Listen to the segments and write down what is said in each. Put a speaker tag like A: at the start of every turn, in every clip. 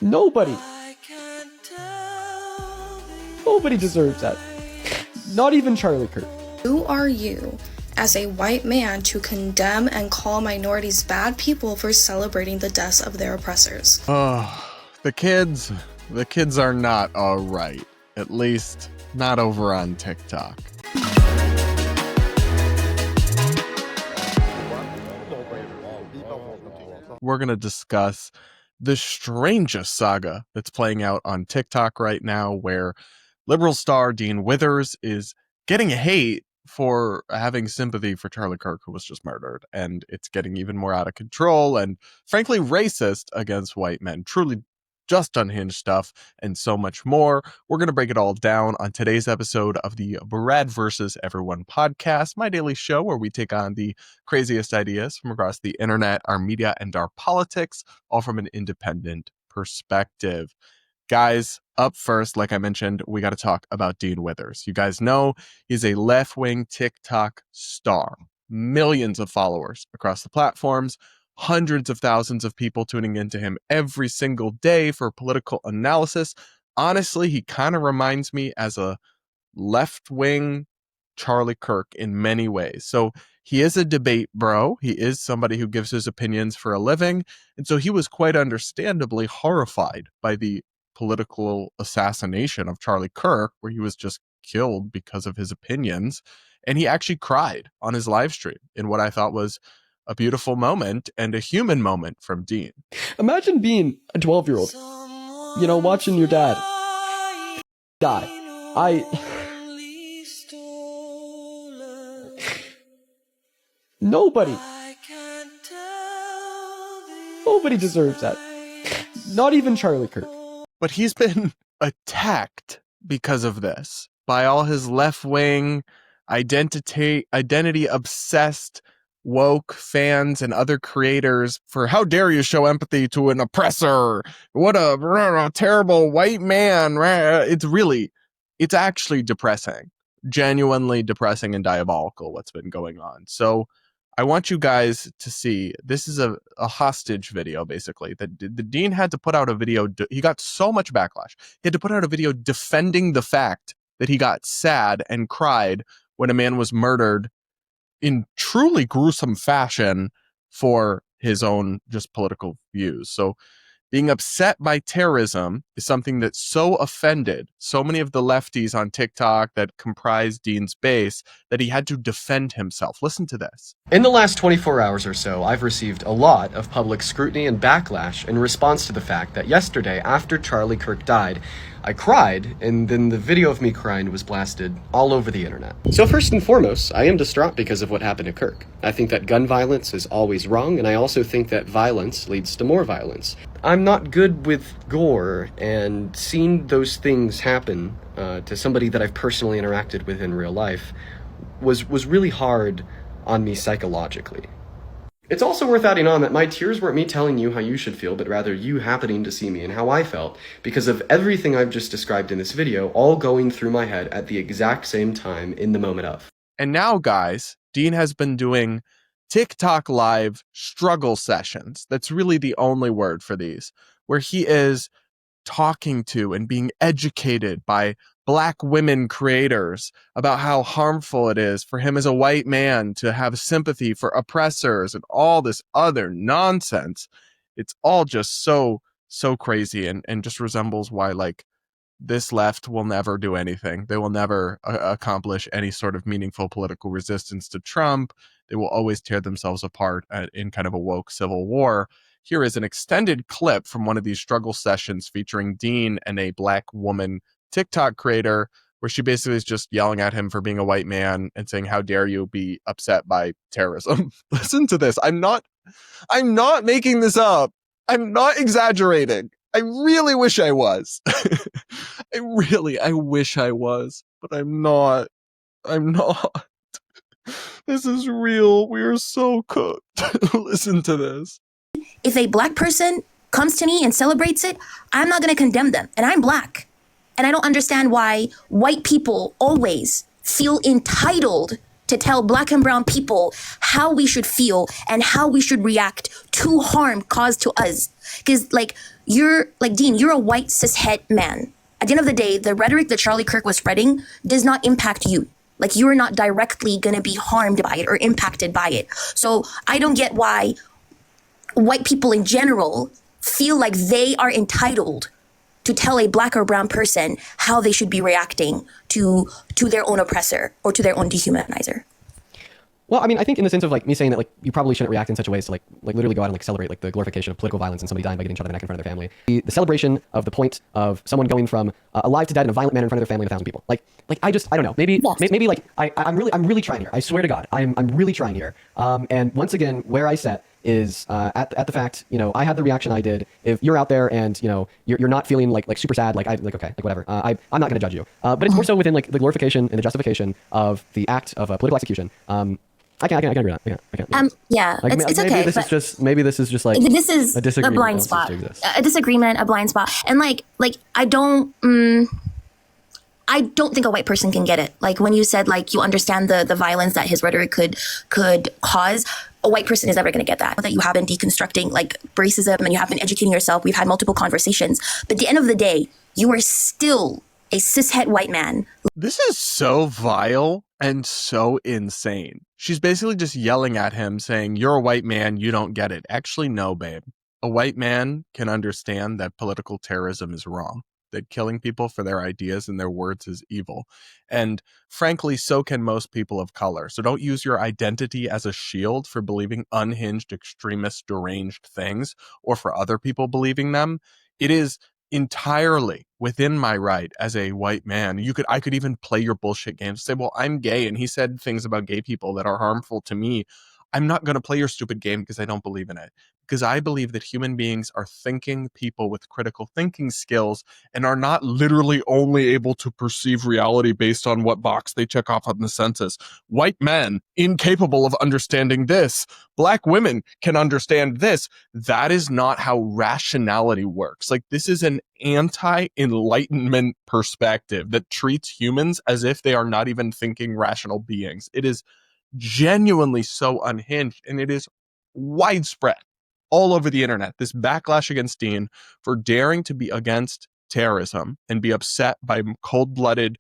A: Nobody deserves that. Not even Charlie Kirk.
B: Who are you, as a white man, to condemn and call minorities bad people for celebrating the deaths of their oppressors?
C: Oh, the kids are not all right. At least not over on TikTok. We're going to discuss the strangest saga that's playing out on TikTok right now, where liberal star Dean Withers is getting hate for having sympathy for Charlie Kirk, who was just murdered. And it's getting even more out of control and frankly racist against white men. Truly just unhinged stuff and so much more. We're going to break it all down on today's episode of the Brad versus Everyone podcast, my daily show where we take on the craziest ideas from across the internet, our media, and our politics, all from an independent perspective. Guys, up first, like I mentioned, we got to talk about Dean Withers. You guys know he's a left-wing TikTok star. Millions of followers across the platforms, hundreds of thousands of people tuning into him every single day for political analysis. Honestly, he kind of reminds me as a left-wing Charlie Kirk in many ways. So he is a debate bro. He is somebody who gives his opinions for a living. And so he was quite understandably horrified by the political assassination of Charlie Kirk, where he was just killed because of his opinions. And he actually cried on his live stream in what I thought was a beautiful moment and a human moment from Dean.
A: Imagine being a 12-year-old, watching your dad die. Nobody deserves that. Not even Charlie Kirk.
C: But he's been attacked because of this by all his left-wing, identity-obsessed, woke fans and other creators for how dare you show empathy to an oppressor? What a terrible white man. It's actually depressing. Genuinely depressing and diabolical what's been going on. So I want you guys to see, this is a hostage video, basically, that the Dean had to put out a video. He got so much backlash. He had to put out a video defending the fact that he got sad and cried when a man was murdered in truly gruesome fashion for his own just political views. So being upset by terrorism is something that so offended so many of the lefties on TikTok that comprise Dean's base that he had to defend himself. Listen to this.
D: In the last 24 hours or so, I've received a lot of public scrutiny and backlash in response to the fact that yesterday, after Charlie Kirk died, I cried, and then the video of me crying was blasted all over the internet. So first and foremost, I am distraught because of what happened to Kirk. I think that gun violence is always wrong, and I also think that violence leads to more violence. I'm not good with gore, and seeing those things happen to somebody that I've personally interacted with in real life was really hard on me psychologically. It's also worth adding on that my tears weren't me telling you how you should feel, but rather you happening to see me and how I felt, because of everything I've just described in this video, all going through my head at the exact same time in the moment of.
C: And now, guys, Dean has been doing TikTok live struggle sessions. That's really the only word for these, where he is talking to and being educated by Black women creators about how harmful it is for him as a white man to have sympathy for oppressors and all this other nonsense. It's all just so crazy and just resembles why this left will never do anything. They will never accomplish any sort of meaningful political resistance to Trump. They will always tear themselves apart in kind of a woke civil war. Here is an extended clip from one of these struggle sessions featuring Dean and a Black woman TikTok creator, where she basically is just yelling at him for being a white man and saying, how dare you be upset by terrorism? Listen to this. I'm not making this up. I'm not exaggerating. I really wish I was. I wish I was, but I'm not. This is real. We are so cooked. Listen to this.
E: If a Black person comes to me and celebrates it, I'm not going to condemn them. And I'm Black. And I don't understand why white people always feel entitled to tell Black and brown people how we should feel and how we should react to harm caused to us. Because you're like, Dean, you're a white cishet man. At the end of the day, the rhetoric that Charlie Kirk was spreading does not impact you. Like, you're not directly going to be harmed by it or impacted by it. So I don't get why white people in general feel like they are entitled to tell a black or brown person how they should be reacting to their own oppressor or to their own dehumanizer.
F: Well, I mean, I think in the sense of like me saying that like you probably shouldn't react in such a way as to like literally go out and like celebrate like the glorification of political violence and somebody dying by getting shot in the neck in front of their family. The celebration of the point of someone going from alive to dead in a violent manner in front of their family and 1,000 people. Like I don't know. Maybe like I'm really trying here. I swear to God, I'm really trying here. And once again, where I set is at the fact, you know, I had the reaction I did. If you're out there and you know you're not feeling like super sad, like okay, like whatever. I'm not going to judge you. But it's more so within like the glorification and the justification of the act of political execution. I can't agree on that. I can't.
E: Yeah,
F: like,
E: it's
F: maybe
E: okay.
F: Maybe this is just like
E: this is
F: a disagreement.
E: A blind spot. A disagreement, a blind spot. And like I don't think a white person can get it. Like when you said like you understand the violence that his rhetoric could cause, a white person is never going to get that. That you have been deconstructing like racism and you have been educating yourself. We've had multiple conversations. But at the end of the day, you are still a cishet white man.
C: This is so vile and so insane. She's basically just yelling at him saying, you're a white man, you don't get it. Actually, no, babe. A white man can understand that political terrorism is wrong, that killing people for their ideas and their words is evil. And frankly, so can most people of color. So don't use your identity as a shield for believing unhinged, extremist, deranged things, or for other people believing them. It is entirely within my right as a white man. I could even play your bullshit games, say, well, I'm gay and he said things about gay people that are harmful to me. I'm not going to play your stupid game because I don't believe in it. Because I believe that human beings are thinking people with critical thinking skills and are not literally only able to perceive reality based on what box they check off on the census. White men, incapable of understanding this. Black women can understand this. That is not how rationality works. Like, this is an anti-enlightenment perspective that treats humans as if they are not even thinking rational beings. It is genuinely so unhinged, and it is widespread all over the internet. This backlash against Dean for daring to be against terrorism and be upset by cold-blooded,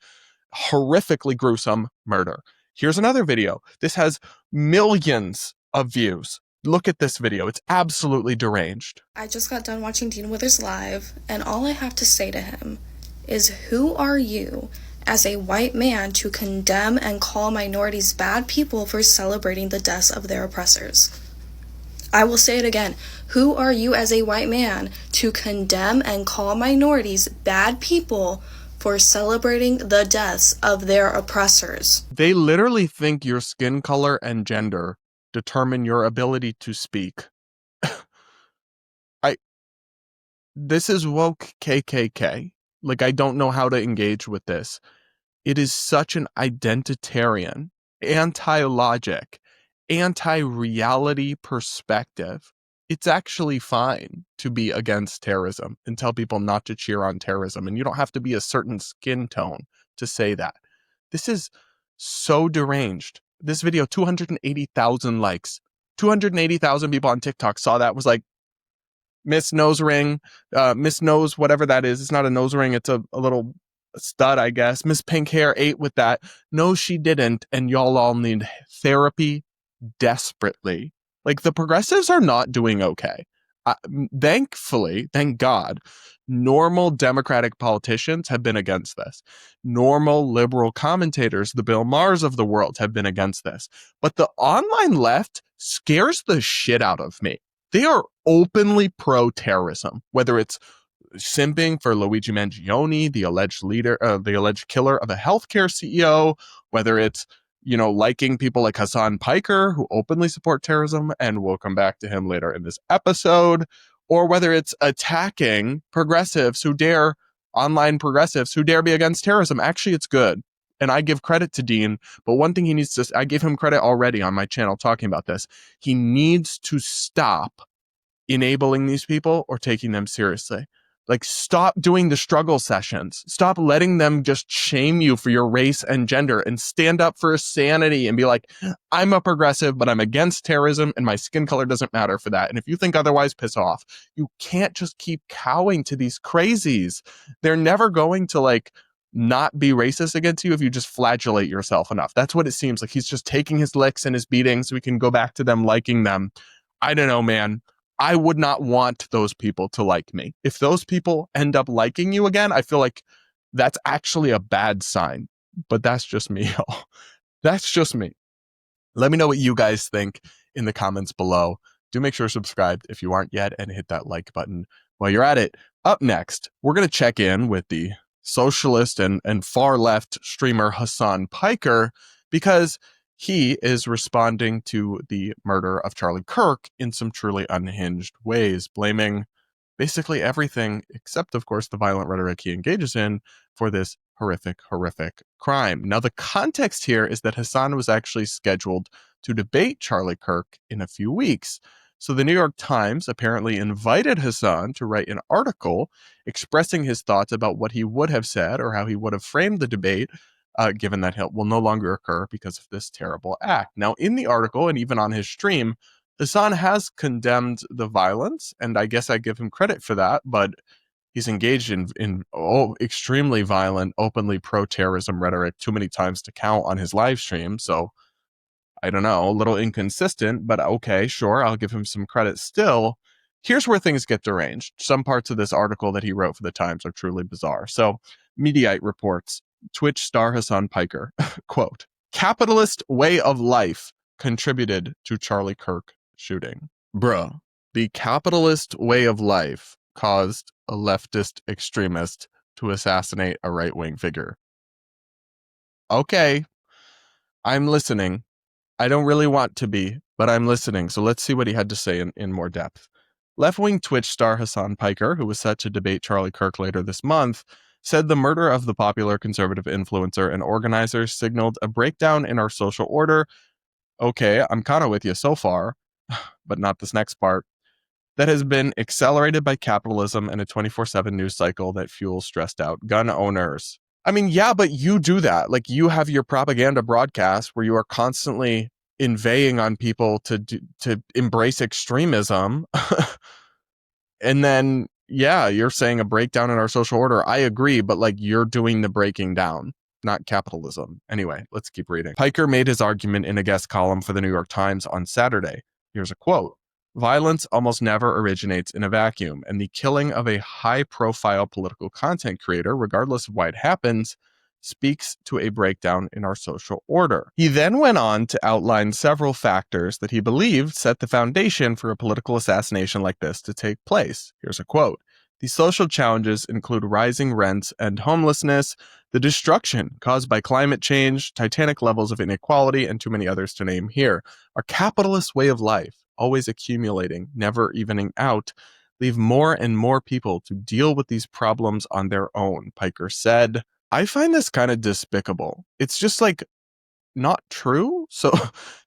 C: horrifically gruesome murder. Here's another video. This has millions of views. Look at this video. It's absolutely deranged.
B: I just got done watching Dean Withers live, and all I have to say to him is, who are you as a white man to condemn and call minorities bad people for celebrating the deaths of their oppressors? I will say it again. Who are you as a white man to condemn and call minorities bad people for celebrating the deaths of their oppressors?
C: They literally think your skin color and gender determine your ability to speak. This is woke KKK. Like, I don't know how to engage with this. It is such an identitarian, anti-logic, anti-reality perspective. It's actually fine to be against terrorism and tell people not to cheer on terrorism. And you don't have to be a certain skin tone to say that. This is so deranged. This video, 280,000 likes. 280,000 people on TikTok saw that, was like, Miss Nose Ring, Miss Nose, whatever that is. It's not a nose ring. It's a little stud, I guess. Miss Pink Hair ate with that. No, she didn't. And y'all all need therapy desperately. Like, the progressives are not doing okay. Thankfully, thank God, normal Democratic politicians have been against this. Normal liberal commentators, the Bill Maher's of the world, have been against this. But the online left scares the shit out of me. They are openly pro-terrorism, whether it's simping for Luigi Mangione, the alleged leader, the alleged killer of a healthcare CEO, whether it's, you know, liking people like Hasan Piker, who openly support terrorism, and we'll come back to him later in this episode, or whether it's attacking progressives who dare, online progressives who dare be against terrorism. Actually, it's good. And I give credit to Dean, but one thing he needs to, I gave him credit already on my channel talking about this. He needs to stop enabling these people or taking them seriously. Like, stop doing the struggle sessions. Stop letting them just shame you for your race and gender, and stand up for sanity and be like, I'm a progressive, but I'm against terrorism and my skin color doesn't matter for that. And if you think otherwise, piss off. You can't just keep cowing to these crazies. They're never going to like not be racist against you if you just flagellate yourself enough. That's what it seems like. He's just taking his licks and his beatings so we can go back to them liking them. I don't know, man. I would not want those people to like me. If those people end up liking you again, I feel like that's actually a bad sign. But that's just me, y'all. That's just me. Let me know what you guys think in the comments below. Do make sure to subscribe if you aren't yet and hit that like button while you're at it. Up next, we're going to check in with the socialist and far left streamer Hasan Piker, because he is responding to the murder of Charlie Kirk in some truly unhinged ways, blaming basically everything except, of course, the violent rhetoric he engages in for this horrific crime. Now, the context here is that Hasan was actually scheduled to debate Charlie Kirk in a few weeks. So the New York Times apparently invited Hasan to write an article expressing his thoughts about what he would have said or how he would have framed the debate, given that it will no longer occur because of this terrible act. Now, in the article and even on his stream, Hasan has condemned the violence, and I guess I give him credit for that, but he's engaged in extremely violent, openly pro-terrorism rhetoric too many times to count on his live stream, so I don't know, a little inconsistent, but okay, sure, I'll give him some credit still. Here's where things get deranged. Some parts of this article that he wrote for the Times are truly bizarre. So, Mediaite reports, Twitch star Hasan Piker, quote, capitalist way of life contributed to Charlie Kirk shooting. Bruh, the capitalist way of life caused a leftist extremist to assassinate a right-wing figure. Okay, I'm listening. I don't really want to be, but I'm listening. So let's see what he had to say in more depth. Left-wing Twitch star Hasan Piker, who was set to debate Charlie Kirk later this month, said the murder of the popular conservative influencer and organizer signaled a breakdown in our social order. Okay, I'm kind of with you so far, but not this next part. That has been accelerated by capitalism and a 24/7 news cycle that fuels stressed out gun owners. I mean, yeah, but you do that. Like, you have your propaganda broadcast where you are constantly inveighing on people to embrace extremism. And then, yeah, you're saying a breakdown in our social order. I agree, but like, you're doing the breaking down, not capitalism. Anyway, let's keep reading. Piker made his argument in a guest column for the New York Times on Saturday. Here's a quote. Violence almost never originates in a vacuum, and the killing of a high-profile political content creator, regardless of why it happens, speaks to a breakdown in our social order. He then went on to outline several factors that he believed set the foundation for a political assassination like this to take place. Here's a quote. The social challenges include rising rents and homelessness, the destruction caused by climate change, titanic levels of inequality, and too many others to name here. Our capitalist way of life, always accumulating, never evening out, leave more and more people to deal with these problems on their own, Piker said. I find this kind of despicable. It's just like not true. So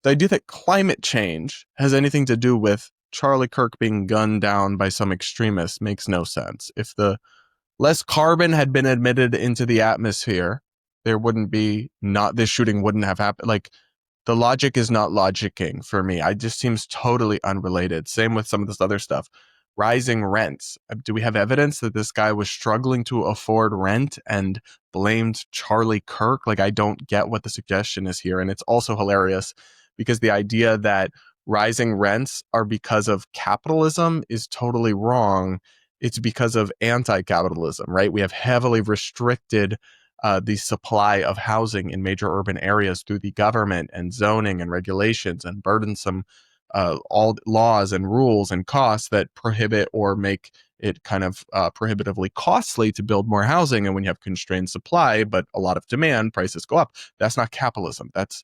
C: the idea that climate change has anything to do with Charlie Kirk being gunned down by some extremists makes no sense. If the less carbon had been emitted into the atmosphere, there wouldn't be this shooting wouldn't have happened. Like, the logic is not logicking for me. It just seems totally unrelated. Same with some of this other stuff. Rising rents. Do we have evidence that this guy was struggling to afford rent and blamed Charlie Kirk? Like, I don't get what the suggestion is here. And it's also hilarious because the idea that rising rents are because of capitalism is totally wrong. It's because of anti-capitalism, right? We have heavily restricted the supply of housing in major urban areas through the government and zoning and regulations and burdensome all laws and rules and costs that prohibit or make it kind of prohibitively costly to build more housing. And when you have constrained supply, but a lot of demand, prices go up. That's not capitalism. That's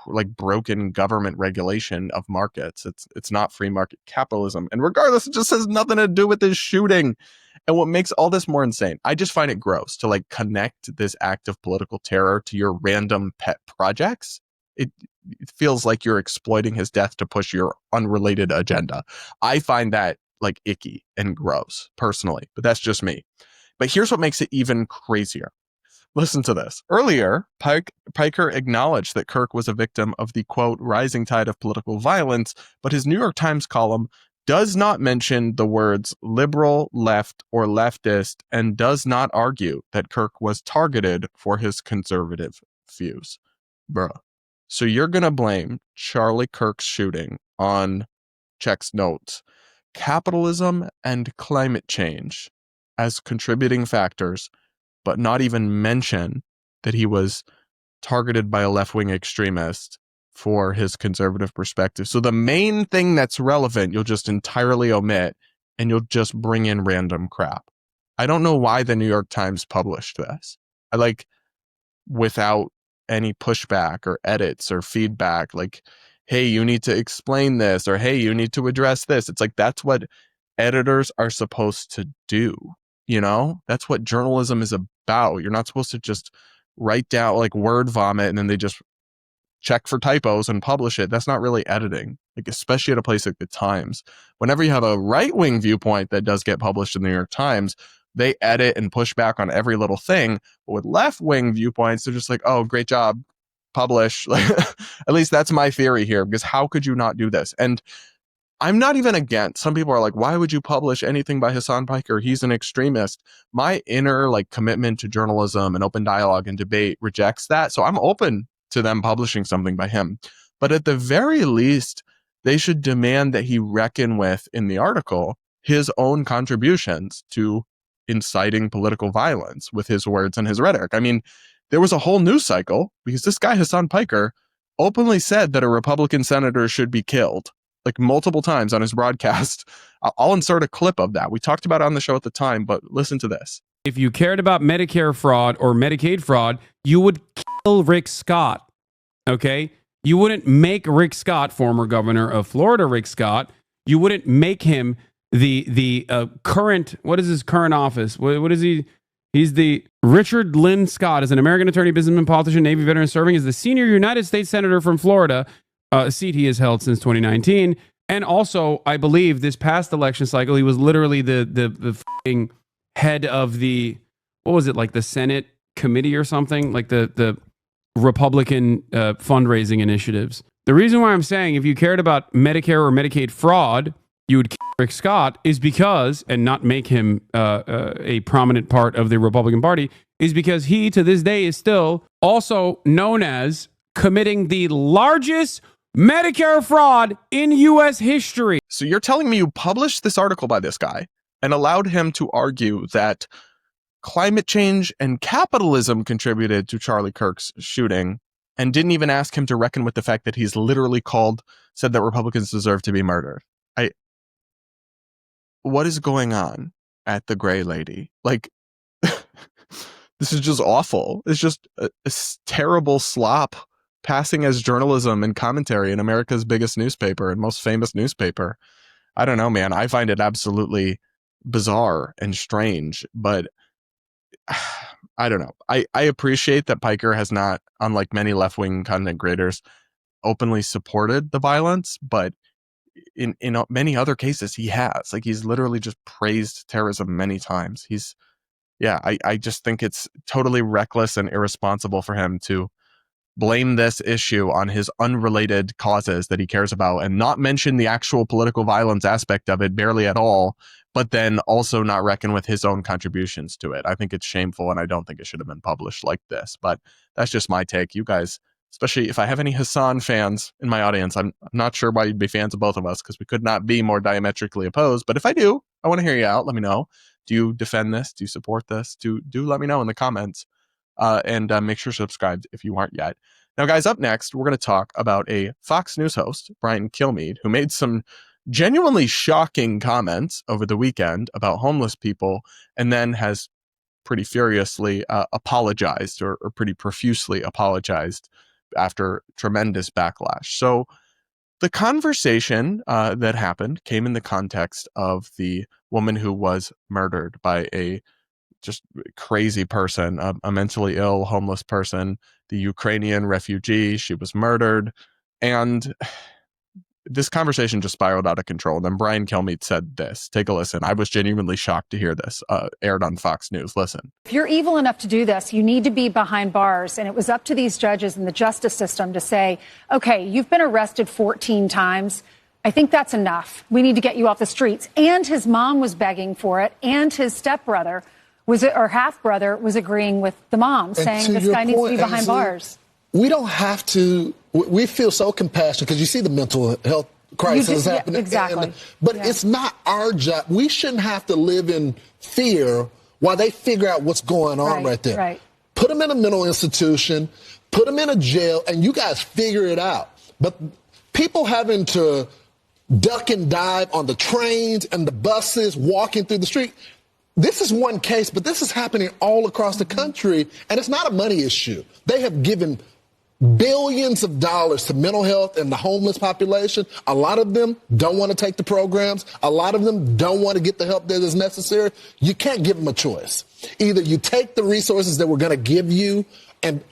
C: like broken government regulation of markets. It's not free market capitalism. And regardless, it just has nothing to do with this shooting. And what makes all this more insane, I just find it gross to like connect this act of political terror to your random pet projects. It feels like you're exploiting his death to push your unrelated agenda. I find that like icky and gross personally, but that's just me. But here's what makes it even crazier. Listen to this. Earlier, Piker acknowledged that Kirk was a victim of the, quote, rising tide of political violence, but his New York Times column does not mention the words liberal, left, or leftist, and does not argue that Kirk was targeted for his conservative views. Bruh. So you're going to blame Charlie Kirk's shooting on, checks notes, capitalism and climate change as contributing factors, but not even mention that he was targeted by a left-wing extremist for his conservative perspective. So the main thing that's relevant, you'll just entirely omit, and you'll just bring in random crap. I don't know why the New York Times published this. Without any pushback or edits or feedback, like, hey, you need to explain this, or hey, you need to address this. It's like, that's what editors are supposed to do. You know, that's what journalism is about. You're not supposed to just write down like word vomit and then they just check for typos and publish it. That's not really editing, like especially at a place like the Times. Whenever you have a right-wing viewpoint that does get published in the New York Times, they edit and push back on every little thing. But with left-wing viewpoints, they're just like, oh, great job, publish. Like, at least that's my theory here, because how could you not do this? And I'm not even against. Some people are like, why would you publish anything by Hasan Piker? He's an extremist. My inner like commitment to journalism and open dialogue and debate rejects that. So I'm open to them publishing something by him. But at the very least, they should demand that he reckon with, in the article, his own contributions to inciting political violence with his words and his rhetoric. I mean, there was a whole news cycle because this guy, Hasan Piker, openly said that a Republican senator should be killed, like multiple times on his broadcast. I'll insert a clip of that. We talked about it on the show at the time, but listen to this.
G: If you cared about Medicare fraud or Medicaid fraud, you would kill Rick Scott, okay? You wouldn't make Rick Scott, former governor of Florida, Rick Scott, you wouldn't make him the current, what is his current office? What is he? He's the Richard Lynn Scott, is an American attorney, businessman, politician, Navy veteran, serving as the senior United States Senator from Florida, a seat he has held since 2019. And also, I believe this past election cycle, he was literally the f***ing head of the, what was it, like the Senate committee or something, like the Republican fundraising initiatives. The reason why I'm saying if you cared about Medicare or Medicaid fraud, you would kill Rick Scott is because, and not make him a prominent part of the Republican Party, is because he, to this day, is still also known as committing the largest Medicare fraud in U.S. history.
C: So you're telling me you published this article by this guy and allowed him to argue that climate change and capitalism contributed to Charlie Kirk's shooting, and didn't even ask him to reckon with the fact that he's literally said that Republicans deserve to be murdered. What is going on at the Gray Lady? Like, this is just awful. It's just a terrible slop passing as journalism and commentary in America's biggest nuppaper and most famous newspaper. I don't know, man. I find it absolutely bizarre and strange, but I don't know. I appreciate that Piker has not, unlike many left-wing content creators, openly supported the violence, but in many other cases he has. Like, he's literally just praised terrorism many times. I just think it's totally reckless and irresponsible for him to blame this issue on his unrelated causes that he cares about and not mention the actual political violence aspect of it barely at all, but then also not reckon with his own contributions to it. I think it's shameful, and I don't think it should have been published like this, but that's just my take. You guys, especially if I have any Hasan fans in my audience, I'm not sure why you'd be fans of both of us, because we could not be more diametrically opposed, but if I do, I want to hear you out. Let me know. Do you defend this? Do you support this? Do let me know in the comments. And make sure to subscribe if you aren't yet. Now, guys, up next, we're going to talk about a Fox News host, Brian Kilmeade, who made some genuinely shocking comments over the weekend about homeless people, and then has pretty furiously apologized or pretty profusely apologized after tremendous backlash. So the conversation that happened came in the context of the woman who was murdered by a just crazy person, a mentally ill, homeless person, the Ukrainian refugee. She was murdered. And this conversation just spiraled out of control. And then Brian Kilmeade said this. Take a listen. I was genuinely shocked to hear this. Aired on Fox News. Listen.
H: If you're evil enough to do this, you need to be behind bars. And it was up to these judges and the justice system to say, okay, you've been arrested 14 times. I think that's enough. We need to get you off the streets. And his mom was begging for it. And his stepbrother or half brother was agreeing with the mom, saying this guy needs to be behind bars.
I: We don't have to. We feel so compassionate because you see the mental health crisis happening.
H: Exactly.
I: But it's not our job. We shouldn't have to live in fear while they figure out what's going on right there.
H: Right.
I: Put them in a mental institution, put them in a jail, and you guys figure it out. But people having to duck and dive on the trains and the buses, walking through the street, this is one case, but this is happening all across the country, and it's not a money issue. They have given billions of dollars to mental health and the homeless population. A lot of them don't want to take the programs. A lot of them don't want to get the help that is necessary. You can't give them a choice. Either you take the resources that we're going to give you,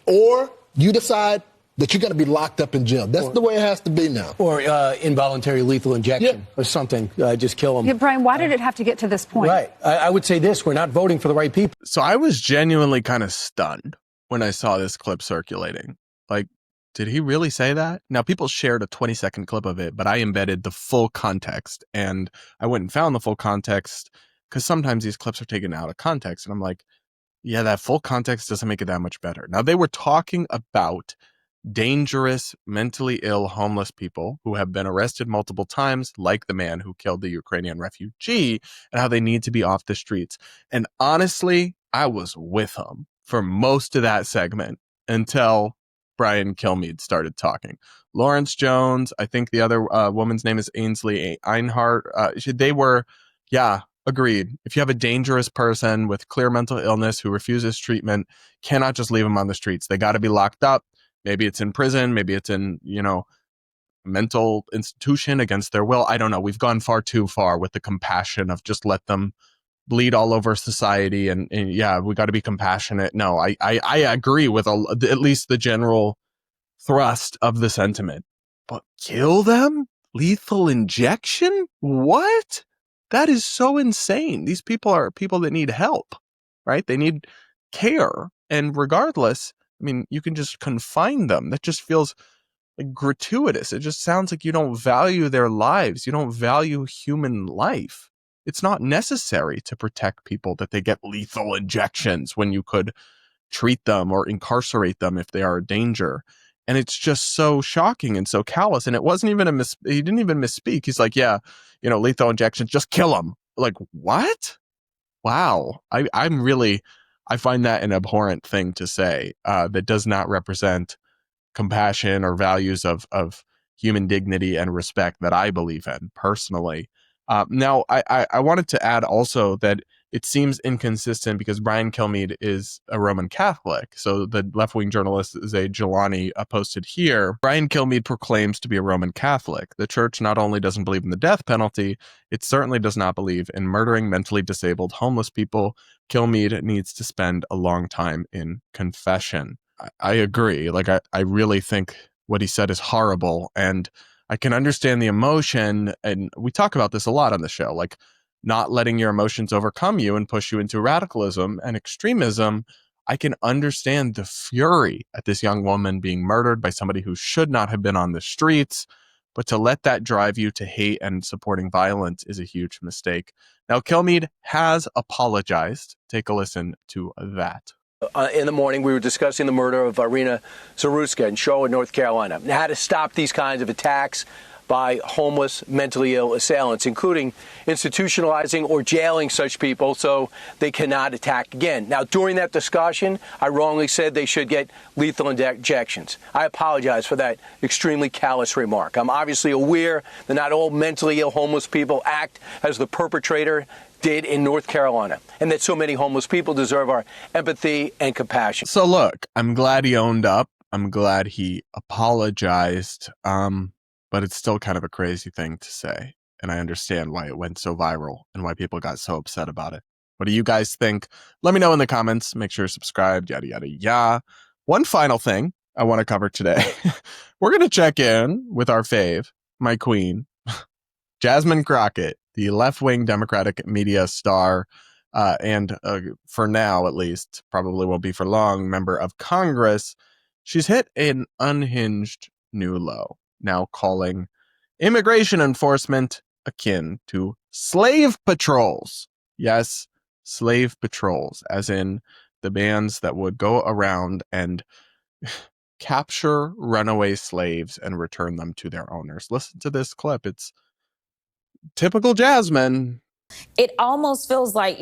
I: or you decide that you're going to be locked up in jail. That's the way it has to be now.
J: Or involuntary lethal injection or something. Just kill them.
H: Yeah, Brian, why did it have to get to this point?
J: Right. I would say this. We're not voting for the right people.
C: So I was genuinely kind of stunned when I saw this clip circulating. Like, did he really say that? Now, people shared a 20-second clip of it, but I embedded the full context. And I went and found the full context because sometimes these clips are taken out of context. And I'm like, yeah, that full context doesn't make it that much better. Now, they were talking about dangerous, mentally ill, homeless people who have been arrested multiple times, like the man who killed the Ukrainian refugee, and how they need to be off the streets. And honestly, I was with him for most of that segment until Brian Kilmeade started talking. Lawrence Jones, I think the other woman's name is Ainsley Einhart. They were, agreed. If you have a dangerous person with clear mental illness who refuses treatment, cannot just leave them on the streets. They got to be locked up. Maybe it's in prison. Maybe it's in, mental institution against their will. I don't know. We've gone far too far with the compassion of just let them bleed all over society. And we got to be compassionate. No, I agree with at least the general thrust of the sentiment. But kill them? Lethal injection? What? That is so insane. These people are people that need help, right? They need care. And regardless, I mean, you can just confine them. That just feels like gratuitous. It just sounds like you don't value their lives. You don't value human life. It's not necessary to protect people that they get lethal injections when you could treat them or incarcerate them if they are a danger. And it's just so shocking and so callous. And it wasn't even he didn't even misspeak. He's like, lethal injections, just kill them. Like, what? Wow. I find that an abhorrent thing to say that does not represent compassion or values of human dignity and respect that I believe in personally. Now, I wanted to add also that it seems inconsistent because Brian Kilmeade is a Roman Catholic. So the left-wing journalist Zaid Jilani posted here, Brian Kilmeade proclaims to be a Roman Catholic. The church not only doesn't believe in the death penalty, it certainly does not believe in murdering mentally disabled homeless people. Kilmeade needs to spend a long time in confession. I agree. Like, I really think what he said is horrible. And I can understand the emotion. And we talk about this a lot on the show, like not letting your emotions overcome you and push you into radicalism and extremism. I can understand the fury at this young woman being murdered by somebody who should not have been on the streets. But to let that drive you to hate and supporting violence is a huge mistake. Now, Kilmeade has apologized. Take a listen to that.
J: In the morning, we were discussing the murder of Irina Zaruska in Charlotte, North Carolina, and how to stop these kinds of attacks by homeless, mentally ill assailants, including institutionalizing or jailing such people so they cannot attack again. Now, during that discussion, I wrongly said they should get lethal injections. I apologize for that extremely callous remark. I'm obviously aware that not all mentally ill homeless people act as the perpetrator did in North Carolina, and that so many homeless people deserve our empathy and compassion.
C: So look, I'm glad he owned up. I'm glad he apologized. But it's still kind of a crazy thing to say. And I understand why it went so viral and why people got so upset about it. What do you guys think? Let me know in the comments. Make sure you're subscribed, yada, yada, yada. One final thing I want to cover today. We're going to check in with our fave, my queen, Jasmine Crockett, the left-wing Democratic media star, and for now at least, probably won't be for long, member of Congress, she's hit an unhinged new low, now calling immigration enforcement akin to slave patrols. Yes, slave patrols, as in the bands that would go around and capture runaway slaves and return them to their owners. Listen to this clip. It's typical Jasmine.
K: It almost feels like,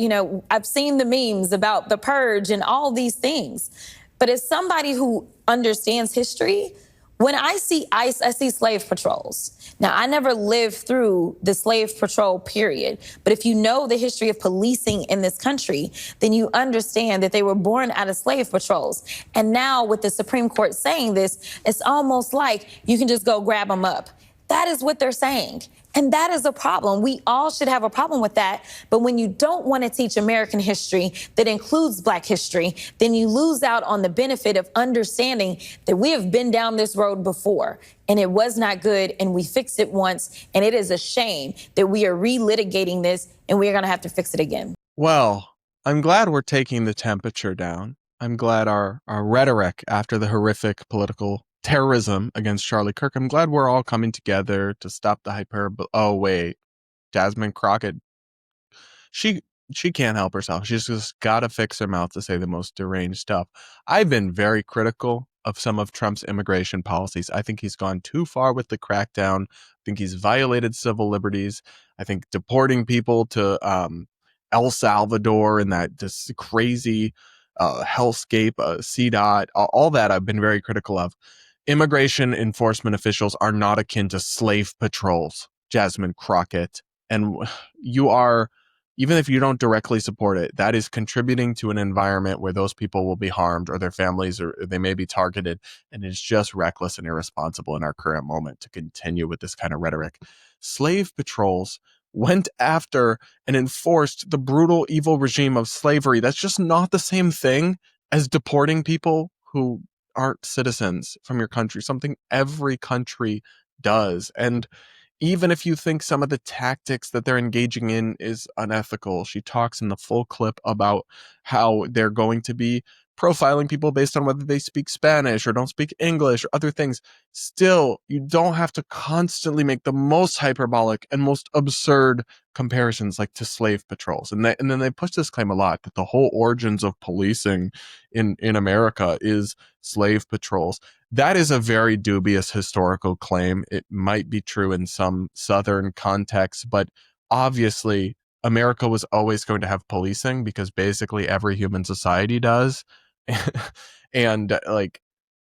K: I've seen the memes about the purge and all these things. But as somebody who understands history, when I see ICE, I see slave patrols. Now, I never lived through the slave patrol period, but if you know the history of policing in this country, then you understand that they were born out of slave patrols. And now with the Supreme Court saying this, it's almost like you can just go grab them up. That is what they're saying. And that is a problem. We all should have a problem with that. But when you don't want to teach American history that includes Black history, then you lose out on the benefit of understanding that we have been down this road before and it was not good and we fixed it once. And it is a shame that we are relitigating this and we are going to have to fix it again.
C: Well, I'm glad we're taking the temperature down. I'm glad our rhetoric after the horrific political terrorism against Charlie Kirk, I'm glad we're all coming together to stop the hyperbole. Oh, wait. Jasmine Crockett, she can't help herself. She's just got to fix her mouth to say the most deranged stuff. I've been very critical of some of Trump's immigration policies. I think he's gone too far with the crackdown. I think he's violated civil liberties. I think deporting people to El Salvador and that just crazy hellscape, CDOT, all that I've been very critical of. Immigration enforcement officials are not akin to slave patrols, Jasmine Crockett. And you are, even if you don't directly support it, that is contributing to an environment where those people will be harmed or their families, or they may be targeted. And it's just reckless and irresponsible in our current moment to continue with this kind of rhetoric. Slave patrols went after and enforced the brutal, evil regime of slavery. That's just not the same thing as deporting people who aren't citizens from your country, something every country does. And even if you think some of the tactics that they're engaging in is unethical, she talks in the full clip about how they're going to be profiling people based on whether they speak Spanish or don't speak English or other things. Still, you don't have to constantly make the most hyperbolic and most absurd comparisons like to slave patrols. And then they push this claim a lot that the whole origins of policing in America is slave patrols. That is a very dubious historical claim. It might be true in some Southern contexts, but obviously America was always going to have policing because basically every human society does. And like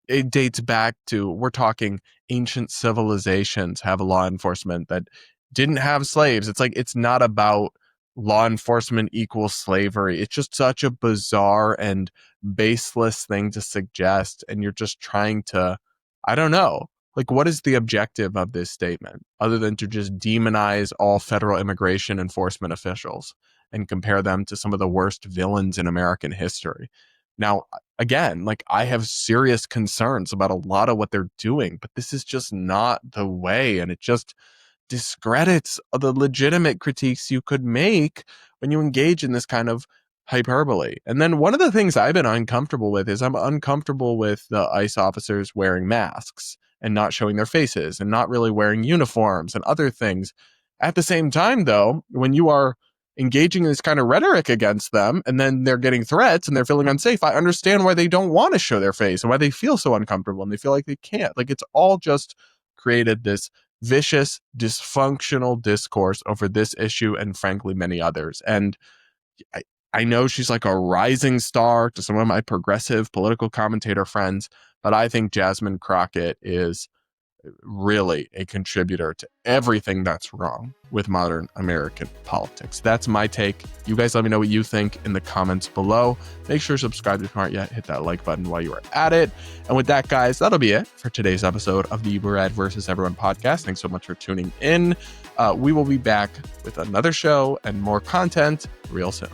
C: it dates back to, we're talking ancient civilizations have a law enforcement that didn't have slaves. It's like, it's not about law enforcement equals slavery. It's just such a bizarre and baseless thing to suggest. And you're just trying to, I don't know, like, what is the objective of this statement other than to just demonize all federal immigration enforcement officials and compare them to some of the worst villains in American history? Now, again, like, I have serious concerns about a lot of what they're doing, but this is just not the way. And it just discredits the legitimate critiques you could make when you engage in this kind of hyperbole. And then one of the things I've been uncomfortable with is I'm uncomfortable with the ICE officers wearing masks and not showing their faces and not really wearing uniforms and other things. At the same time, though, when you are engaging in this kind of rhetoric against them and then they're getting threats and they're feeling unsafe, I understand why they don't want to show their face and why they feel so uncomfortable and they feel like they can't. Like, it's all just created this vicious, dysfunctional discourse over this issue and frankly many others. And I know she's like a rising star to some of my progressive political commentator friends, but I think Jasmine Crockett is really a contributor to everything that's wrong with modern American politics. That's my take. You guys let me know what you think in the comments below. Make sure to subscribe if you aren't yet. Hit that like button while you are at it. And with that, guys, that'll be it for today's episode of the Brad versus Everyone podcast. Thanks so much for tuning in. We will be back with another show and more content real soon.